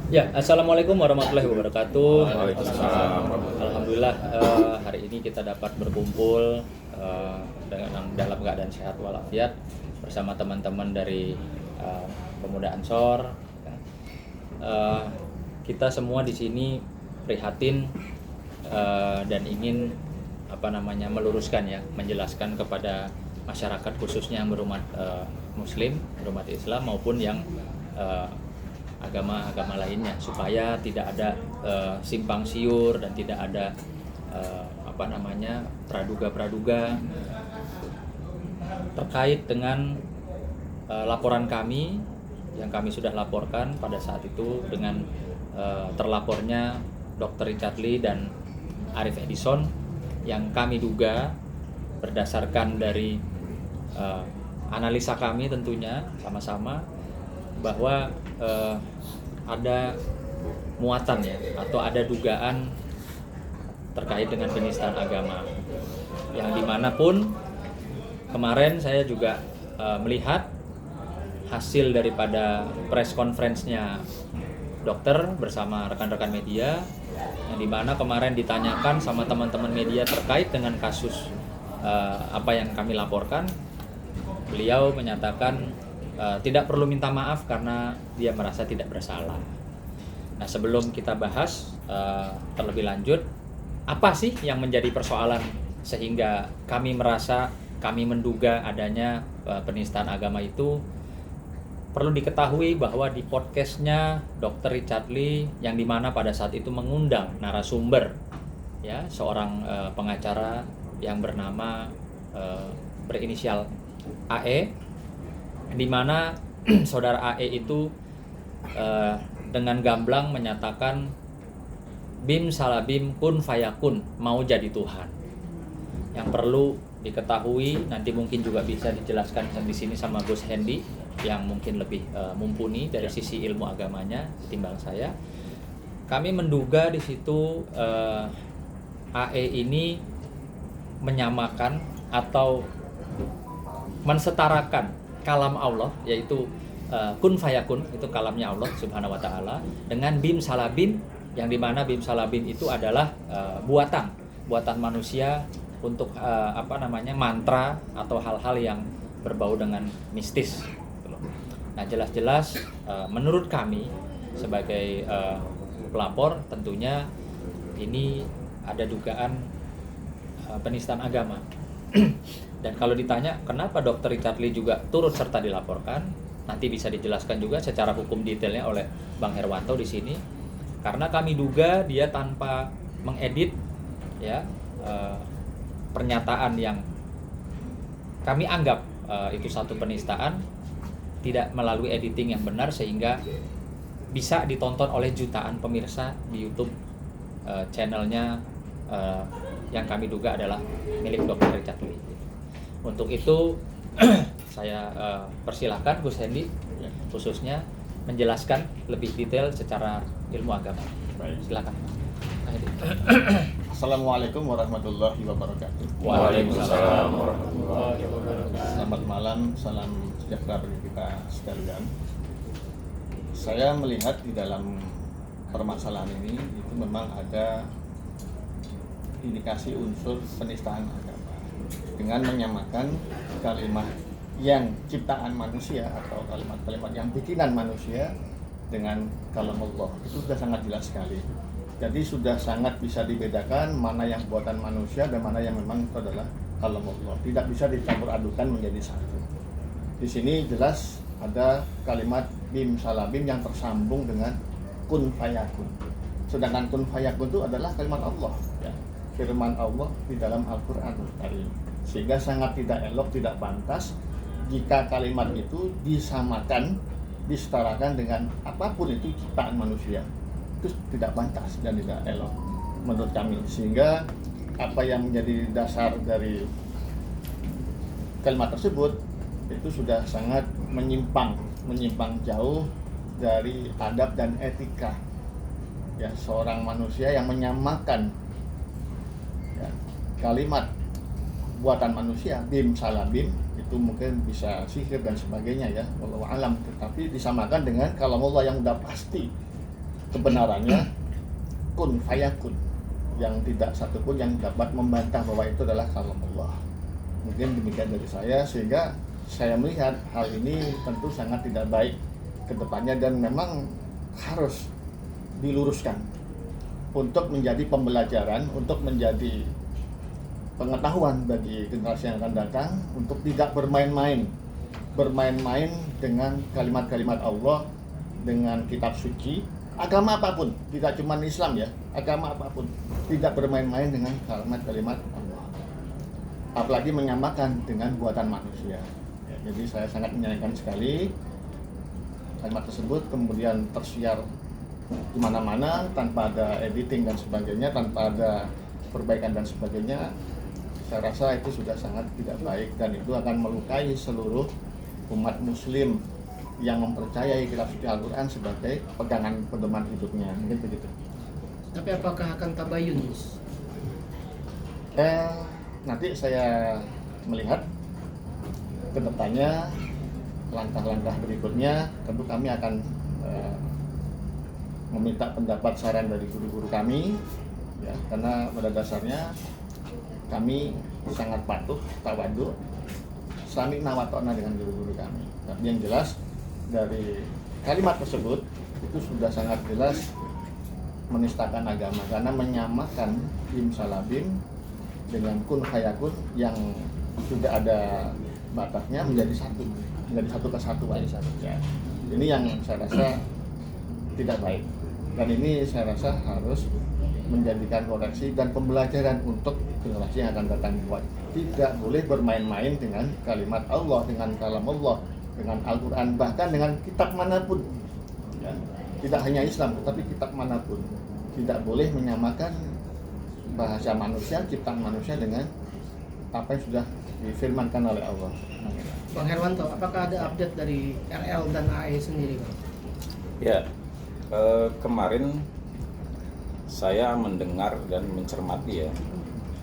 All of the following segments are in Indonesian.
Ya, assalamualaikum warahmatullahi wabarakatuh. Waalaikumsalam. Alhamdulillah hari ini kita dapat berkumpul dengan dalam keadaan sehat walafiat bersama teman-teman dari Pemuda Ansor. Eh, kita semua di sini prihatin dan ingin meluruskan ya, menjelaskan kepada masyarakat khususnya yang berumat Muslim, berumat Islam maupun yang agama-agama lainnya supaya tidak ada simpang siur dan tidak ada praduga-praduga terkait dengan laporan kami yang kami sudah laporkan pada saat itu dengan terlapornya Dr. Richard Lee dan Arif Edison yang kami duga berdasarkan dari analisa kami tentunya sama-sama bahwa ada muatan ya atau ada dugaan terkait dengan penistaan agama yang dimanapun kemarin saya juga melihat hasil daripada press conference-nya dokter bersama rekan-rekan media yang dimana kemarin ditanyakan sama teman-teman media terkait dengan kasus apa yang kami laporkan. Beliau menyatakan tidak perlu minta maaf karena dia merasa tidak bersalah. Nah, sebelum kita bahas terlebih lanjut, apa sih yang menjadi persoalan sehingga kami menduga adanya penistaan agama itu? Perlu diketahui bahwa di podcastnya Dr. Richard Lee yang dimana pada saat itu mengundang narasumber ya seorang pengacara yang bernama berinisial AE, di mana saudara AE itu dengan gamblang menyatakan bim salabim kun fayakun, mau jadi Tuhan. Yang perlu diketahui nanti mungkin juga bisa dijelaskan di sini sama Gus Hendy yang mungkin lebih mumpuni dari sisi ilmu agamanya ketimbang saya. Kami menduga di situ AE ini menyamakan atau mensetarakan kalam Allah yaitu kun fayakun, itu kalamnya Allah Subhanahu wa taala, dengan bim salabim yang dimana bim salabim itu adalah buatan manusia untuk mantra atau hal-hal yang berbau dengan mistis. Nah, jelas-jelas menurut kami sebagai pelapor tentunya ini ada dugaan penistaan agama. Dan kalau ditanya kenapa Dr. Richard Lee juga turut serta dilaporkan, nanti bisa dijelaskan juga secara hukum detailnya oleh Bang Herwanto di sini. Karena kami duga dia tanpa mengedit ya pernyataan yang kami anggap itu satu penistaan, tidak melalui editing yang benar sehingga bisa ditonton oleh jutaan pemirsa di YouTube channelnya yang kami duga adalah milik Dr. Richard Lee. Untuk itu saya persilahkan Gus Hendy khususnya menjelaskan lebih detail secara ilmu agama. Silakan. Assalamualaikum warahmatullahi wabarakatuh. Waalaikumsalam warahmatullahi wabarakatuh. Selamat malam, salam sejahtera bagi kita sekalian. Saya melihat di dalam permasalahan ini itu memang ada indikasi unsur penistaan agama dengan menyamakan kalimat yang ciptaan manusia atau kalimat-kalimat yang bikinan manusia dengan kalam Allah. Itu sudah sangat jelas sekali. Jadi sudah sangat bisa dibedakan mana yang buatan manusia dan mana yang memang itu adalah kalam Allah. Tidak bisa dicampur adukan menjadi satu. Di sini jelas ada kalimat bim salabim yang tersambung dengan kun fayakun. Sedangkan kun fayakun itu adalah kalimat Allah, ya, firman Allah di dalam Al-Qur'anul Karim. Sehingga sangat tidak elok, tidak pantas jika kalimat itu disamakan, disetarakan dengan apapun itu ciptaan manusia. Itu tidak pantas dan tidak elok menurut kami. Sehingga apa yang menjadi dasar dari kalimat tersebut itu sudah sangat menyimpang jauh dari adab dan etika ya seorang manusia yang menyamakan ya, kalimat buatan manusia bim salabim itu mungkin bisa sihir dan sebagainya ya, wallahu alam, tetapi disamakan dengan kalam Allah yang udah pasti kebenarannya kun fayakun, yang tidak satupun yang dapat membantah bahwa itu adalah kalam Allah. Mungkin demikian dari saya, sehingga saya melihat hal ini tentu sangat tidak baik ke depannya dan memang harus diluruskan untuk menjadi pembelajaran, untuk menjadi pengetahuan bagi generasi yang akan datang, untuk tidak bermain-main dengan kalimat-kalimat Allah, dengan kitab suci, agama apapun, tidak cuma Islam ya, agama apapun, tidak bermain-main dengan kalimat-kalimat Allah, apalagi menyamakan dengan buatan manusia. Ya, jadi saya sangat menyayangkan sekali kalimat tersebut kemudian tersiar di mana-mana tanpa ada editing dan sebagainya, tanpa ada perbaikan dan sebagainya. Saya rasa itu sudah sangat tidak baik dan itu akan melukai seluruh umat muslim yang mempercayai kitab suci Al-Quran sebagai pegangan pedoman hidupnya, mungkin begitu. Tapi apakah akan tabayun, Gus? Nanti saya melihat ke depannya langkah-langkah berikutnya, tentu kami akan meminta pendapat saran dari guru-guru kami, ya, karena pada dasarnya kami sangat patuh, tawadhu, sami'na wa ta'na dengan guru-guru kami. Tapi yang jelas dari kalimat tersebut itu sudah sangat jelas menistakan agama, karena menyamakan bim salabim dengan kun fayakun yang sudah ada batasnya menjadi satu kesatuan. Ya. Ini yang saya rasa tidak baik, dan ini saya rasa harus menjadikan koreksi dan pembelajaran untuk generasi yang akan datang. Tidak boleh bermain-main dengan kalimat Allah, dengan kalam Allah, dengan Al-Quran, bahkan dengan kitab manapun, ya. Tidak hanya Islam, tetapi kitab manapun. Tidak boleh menyamakan bahasa manusia, ciptaan manusia dengan apa yang sudah difirmankan oleh Allah. Bang Herwanto, apakah ada update dari RL dan AE sendiri, Bang? Ya, kemarin saya mendengar dan mencermati ya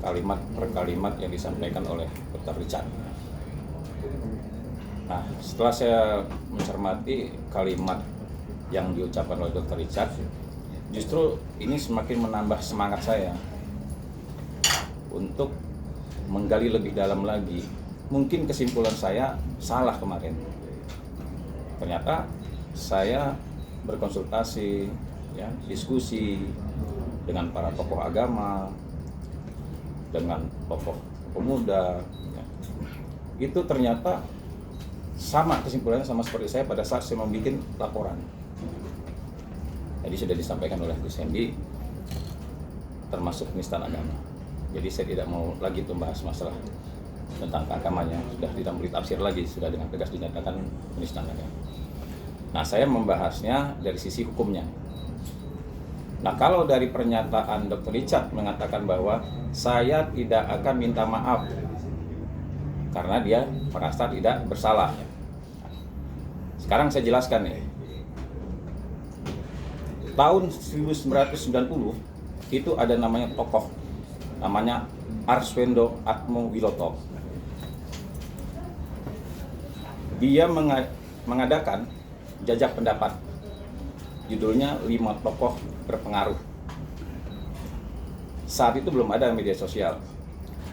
kalimat per kalimat yang disampaikan oleh Dr. Richard. Nah, setelah saya mencermati kalimat yang diucapkan oleh Dr. Richard, justru ini semakin menambah semangat saya untuk menggali lebih dalam lagi. Mungkin kesimpulan saya salah kemarin. Ternyata saya berkonsultasi, ya, diskusi dengan para tokoh agama, dengan tokoh pemuda, ya. Itu ternyata sama kesimpulannya sama seperti saya pada saat saya membuat laporan. Jadi sudah disampaikan oleh Gus Hendy, termasuk penistaan agama. Jadi saya tidak mau lagi membahas masalah tentang agamanya, sudah tidak beri tafsir lagi, sudah dengan tegas dinyatakan penistaan agama. Nah, saya membahasnya dari sisi hukumnya. Nah, kalau dari pernyataan Dr. Richard mengatakan bahwa saya tidak akan minta maaf karena dia merasa tidak bersalah. Sekarang saya jelaskan nih. Tahun 1990 itu ada namanya tokoh, namanya Arswendo Atmowiloto. Dia mengadakan jajak pendapat, judulnya 5 tokoh berpengaruh. Saat itu belum ada media sosial,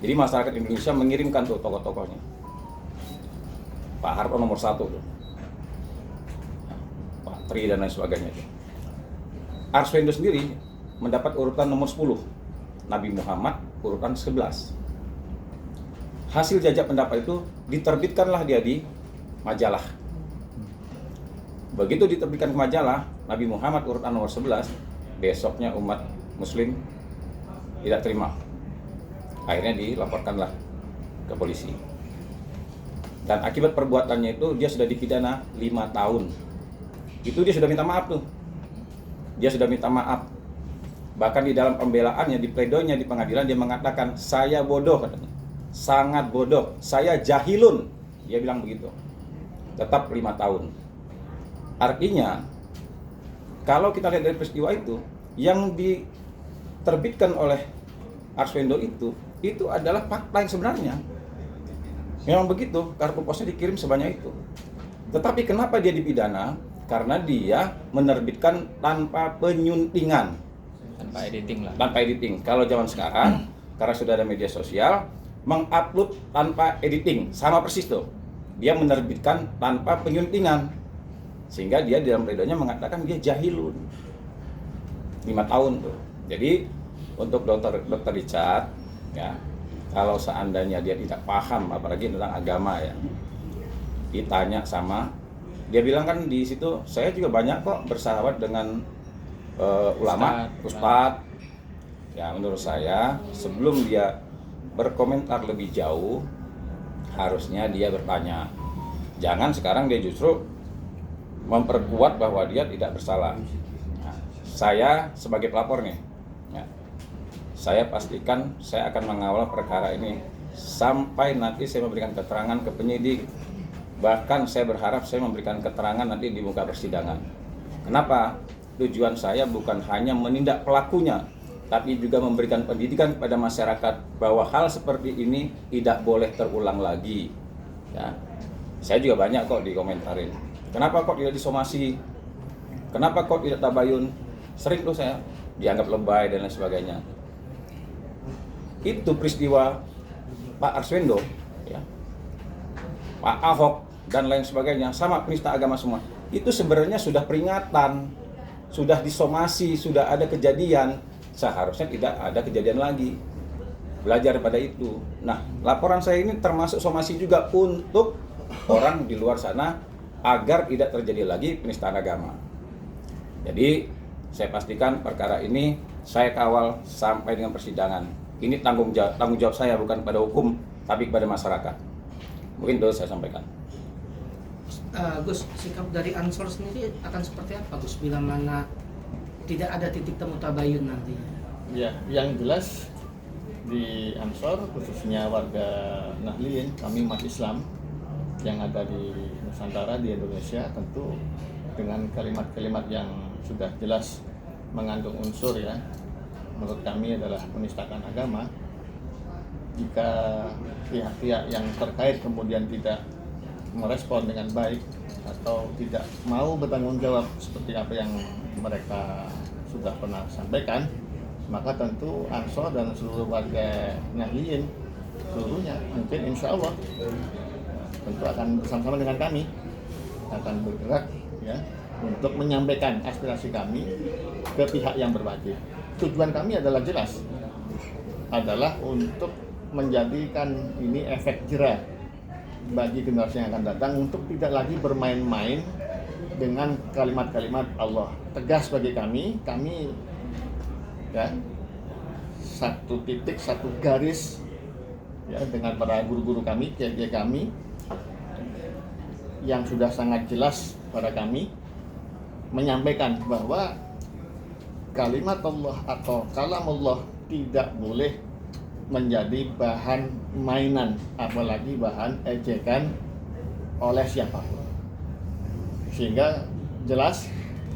jadi masyarakat Indonesia mengirimkan tuh tokoh-tokohnya. Pak Harto nomor 1 tuh, Pak Tri dan lain sebagainya tuh. Arswendo sendiri mendapat urutan nomor 10, Nabi Muhammad urutan 11. Hasil jajak pendapat itu diterbitkanlah dia di majalah. Begitu diterbitkan ke majalah, Nabi Muhammad urutan nomor 11, besoknya umat muslim tidak terima. Akhirnya dilaporkanlah ke polisi. Dan akibat perbuatannya itu dia sudah dipidana 5 tahun. Itu dia sudah minta maaf tuh. Dia sudah minta maaf. Bahkan di dalam pembelaannya, di pledoinya di pengadilan, dia mengatakan, saya bodoh katanya. Sangat bodoh, saya jahilun. Dia bilang begitu. Tetap 5 tahun. Artinya, kalau kita lihat dari peristiwa itu, yang diterbitkan oleh Arswendo itu adalah fakta yang sebenarnya. Memang begitu, kartu posnya dikirim sebanyak itu. Tetapi kenapa dia dipidana? karena dia menerbitkan tanpa penyuntingan, Tanpa editing lah. tanpa editing. Kalau zaman sekarang, karena sudah ada media sosial, mengupload tanpa editing, sama persis tuh. Dia menerbitkan tanpa penyuntingan, sehingga dia dalam pledoi mengatakan dia jahilun. 5 tahun tuh. Jadi untuk dokter Richard, ya, kalau seandainya dia tidak paham, apalagi tentang agama ya, ditanya sama, dia bilang kan di situ, saya juga banyak kok bersahabat dengan ulama, ustadz. Ya, menurut saya sebelum dia berkomentar lebih jauh, harusnya dia bertanya. Jangan sekarang dia justru memperkuat bahwa dia tidak bersalah. Nah, saya sebagai pelapor nih, ya, saya pastikan saya akan mengawal perkara ini sampai nanti saya memberikan keterangan ke penyidik. Bahkan saya berharap saya memberikan keterangan nanti di muka persidangan. Kenapa? Tujuan saya bukan hanya menindak pelakunya, tapi juga memberikan pendidikan kepada masyarakat bahwa hal seperti ini tidak boleh terulang lagi. Ya. Saya juga banyak kok dikomentarin. Kenapa kok tidak disomasi? Kenapa kok tidak tabayun? Sering tuh saya dianggap lebay dan lain sebagainya. Itu peristiwa Pak Arswendo, ya, Pak Ahok dan lain sebagainya, sama penista agama semua. Itu sebenarnya sudah peringatan, sudah disomasi, sudah ada kejadian. Seharusnya tidak ada kejadian lagi. Belajar pada itu. Nah, laporan saya ini termasuk somasi juga untuk orang di luar sana agar tidak terjadi lagi penistaan agama. Jadi, saya pastikan perkara ini saya kawal sampai dengan persidangan. Ini tanggung jawab saya, bukan pada hukum, tapi kepada masyarakat. Mungkin itu saya sampaikan. Gus, sikap dari Ansor sendiri akan seperti apa, Gus, bila mana tidak ada titik temu tabayun nantinya? Ya, yang jelas di Ansor, khususnya warga Nahdliyin, kami umat Islam yang ada di Nusantara, di Indonesia, tentu dengan kalimat-kalimat yang sudah jelas mengandung unsur, ya, menurut kami adalah penistaan agama. Jika pihak-pihak yang terkait kemudian tidak merespon dengan baik atau tidak mau bertanggung jawab seperti apa yang mereka sudah pernah sampaikan, maka tentu Ansor dan seluruh warga Nahdliyin seluruhnya mungkin insya Allah tentu akan bersama-sama dengan kami akan bergerak, ya, untuk menyampaikan aspirasi kami ke pihak yang berwajib. Tujuan kami adalah jelas, adalah untuk menjadikan ini efek jera bagi generasi yang akan datang untuk tidak lagi bermain-main dengan kalimat-kalimat Allah. Tegas bagi kami, ya, satu titik, satu garis, ya, dengan para guru-guru kami, kiai-kiai kami yang sudah sangat jelas pada kami menyampaikan bahwa kalimat Allah atau kalam Allah tidak boleh menjadi bahan mainan, apalagi bahan ejekan oleh siapapun. Sehingga jelas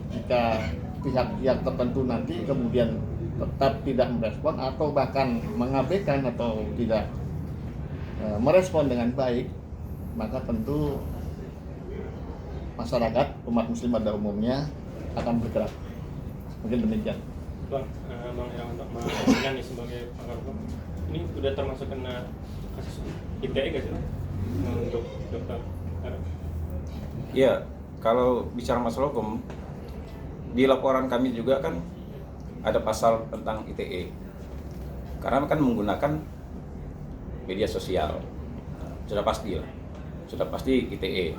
jika pihak-pihak tertentu nanti kemudian tetap tidak merespon atau bahkan mengabaikan atau tidak merespon dengan baik, maka tentu masyarakat, umat muslim pada umumnya akan bergerak. Mungkin demikian. Bang, untuk mengajukan nih sebagai pakar hukum, ini udah termasuk kena kasus ITE gak sih untuk dokter? Ya, kalau bicara masalah hukum, di laporan kami juga kan ada pasal tentang ITE. Karena kan menggunakan media sosial, sudah pasti lah, sudah pasti ITE.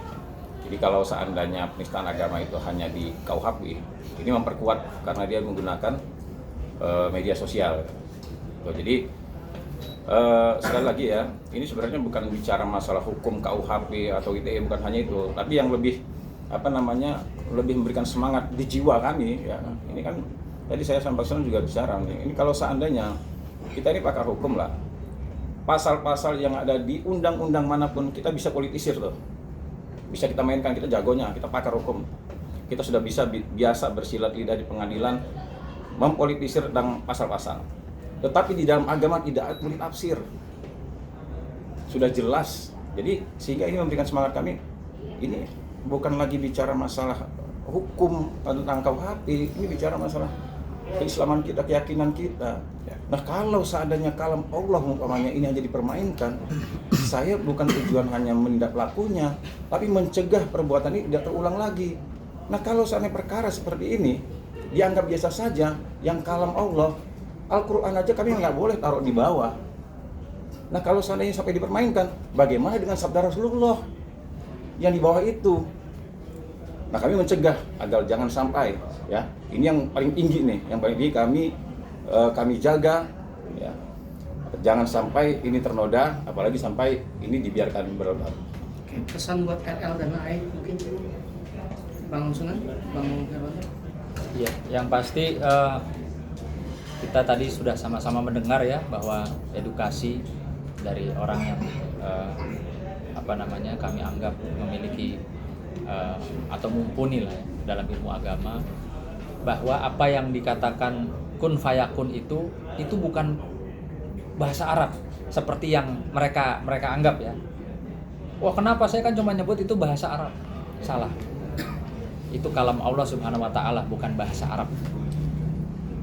Jadi kalau seandainya penistaan agama itu hanya di KUHP, ini memperkuat karena dia menggunakan media sosial. Jadi sekali lagi ya, ini sebenarnya bukan bicara masalah hukum KUHP atau ITE, bukan hanya itu, tapi yang lebih lebih memberikan semangat di jiwa kami, ya. Ini kan tadi saya sampaikan juga bicara nih. Ini kalau seandainya kita ini pakar hukum lah, pasal-pasal yang ada di undang-undang manapun kita bisa politisir loh. Bisa kita mainkan, kita jagonya, kita pakar hukum. Kita sudah biasa bersilat lidah di pengadilan mempolitisir tentang pasal-pasal. Tetapi di dalam agama tidak boleh tafsir. Sudah jelas. Jadi sehingga ini memberikan semangat kami. Ini bukan lagi bicara masalah hukum tentang KUHP, ini bicara masalah keislaman kita, keyakinan kita. Nah, kalau seandainya kalam Allah umpamanya ini hanya dipermainkan, saya bukan tujuan hanya menindak pelakunya, tapi mencegah perbuatan ini tidak terulang lagi. Nah, kalau seandainya perkara seperti ini dianggap biasa saja, yang kalam Allah, Al-Quran aja kami nggak boleh taruh di bawah. Nah, kalau seandainya sampai dipermainkan, bagaimana dengan sabda Rasulullah yang di bawah itu? Nah, kami mencegah agar jangan sampai, ya, ini yang paling tinggi nih, yang paling tinggi kami jaga, ya, jangan sampai ini ternoda, apalagi sampai ini dibiarkan berlalu. Oke, pesan buat RL dan AI mungkin Bang Sunan, Bang Herwanto. Ya, yang pasti kita tadi sudah sama-sama mendengar ya bahwa edukasi dari orang yang kami anggap memiliki atau mumpuni lah ya, dalam ilmu agama, bahwa apa yang dikatakan kun fayakun itu bukan bahasa Arab seperti yang mereka anggap ya. Wah, kenapa saya kan cuma nyebut itu bahasa Arab? Salah. Itu kalam Allah Subhanahu wa taala, bukan bahasa Arab.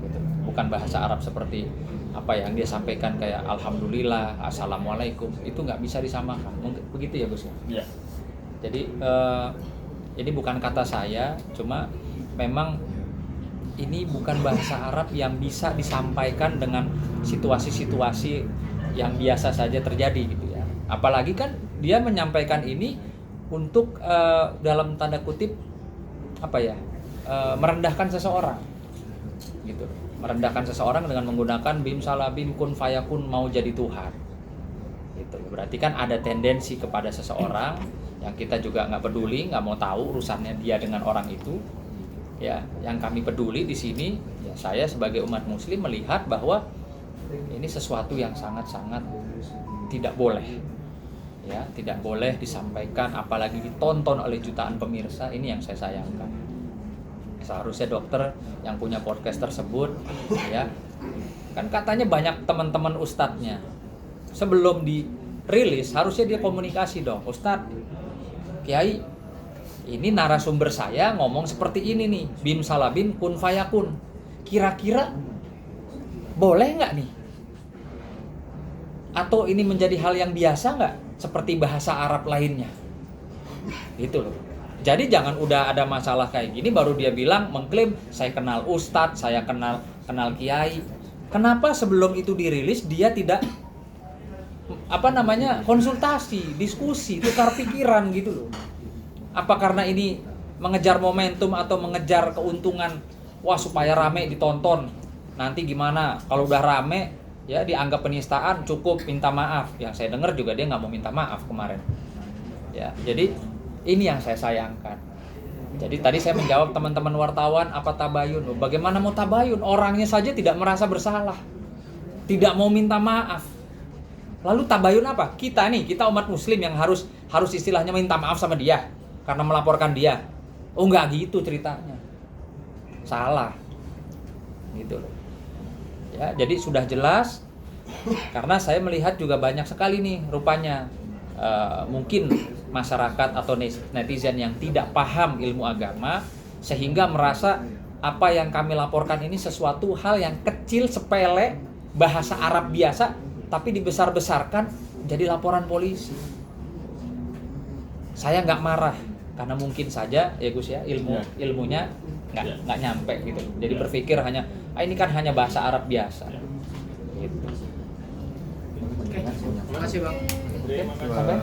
Gitu. Bukan bahasa Arab seperti apa yang dia sampaikan kayak alhamdulillah, assalamualaikum, itu nggak bisa disamakan. Mungkin begitu ya, Gus? Iya. Jadi ini bukan kata saya, cuma memang ini bukan bahasa Arab yang bisa disampaikan dengan situasi-situasi yang biasa saja terjadi gitu ya. Apalagi kan dia menyampaikan ini untuk dalam tanda kutip merendahkan seseorang gitu. Merendahkan seseorang dengan menggunakan bim salabim kun fayakun, mau jadi Tuhan gitu. Berarti kan ada tendensi kepada seseorang yang kita juga nggak peduli, nggak mau tahu urusannya dia dengan orang itu ya. Yang kami peduli di sini ya, saya sebagai umat muslim melihat bahwa ini sesuatu yang sangat-sangat tidak boleh ya, tidak boleh disampaikan, apalagi ditonton oleh jutaan pemirsa. Ini yang saya sayangkan. Seharusnya dokter yang punya podcast tersebut ya, kan katanya banyak teman-teman ustadznya, sebelum dirilis harusnya dia komunikasi dong, Ustadz, Kiai, ini narasumber saya ngomong seperti ini nih, bim salabim kun fayakun, kira-kira boleh nggak nih? Atau ini menjadi hal yang biasa nggak seperti bahasa Arab lainnya? Gitu loh. Jadi jangan udah ada masalah kayak gini baru dia bilang, mengklaim saya kenal ustadz, saya kenal kiai. Kenapa sebelum itu dirilis dia tidak konsultasi, diskusi, tukar pikiran gitu loh? Apa karena ini mengejar momentum atau mengejar keuntungan? Wah, supaya rame ditonton. Nanti gimana kalau udah rame ya dianggap penistaan, cukup minta maaf. Yang saya dengar juga dia nggak mau minta maaf kemarin. Ya, jadi ini yang saya sayangkan. Jadi tadi saya menjawab teman-teman wartawan, apa tabayun? Bagaimana mau tabayun? Orangnya saja tidak merasa bersalah, tidak mau minta maaf. Lalu tabayun apa? Kita umat muslim yang harus istilahnya minta maaf sama dia karena melaporkan dia. Oh, enggak gitu ceritanya. Salah. Gitu loh. Ya, jadi sudah jelas, karena saya melihat juga banyak sekali nih rupanya mungkin masyarakat atau netizen yang tidak paham ilmu agama sehingga merasa apa yang kami laporkan ini sesuatu hal yang kecil, sepele, bahasa Arab biasa, tapi dibesar-besarkan jadi laporan polisi. Saya nggak marah karena mungkin saja ya Gus ya, ilmunya nggak nyampe gitu. Jadi berpikir hanya ini kan hanya bahasa Arab biasa. Gitu. Oke, terima kasih Bang. Terima kasih. Sampai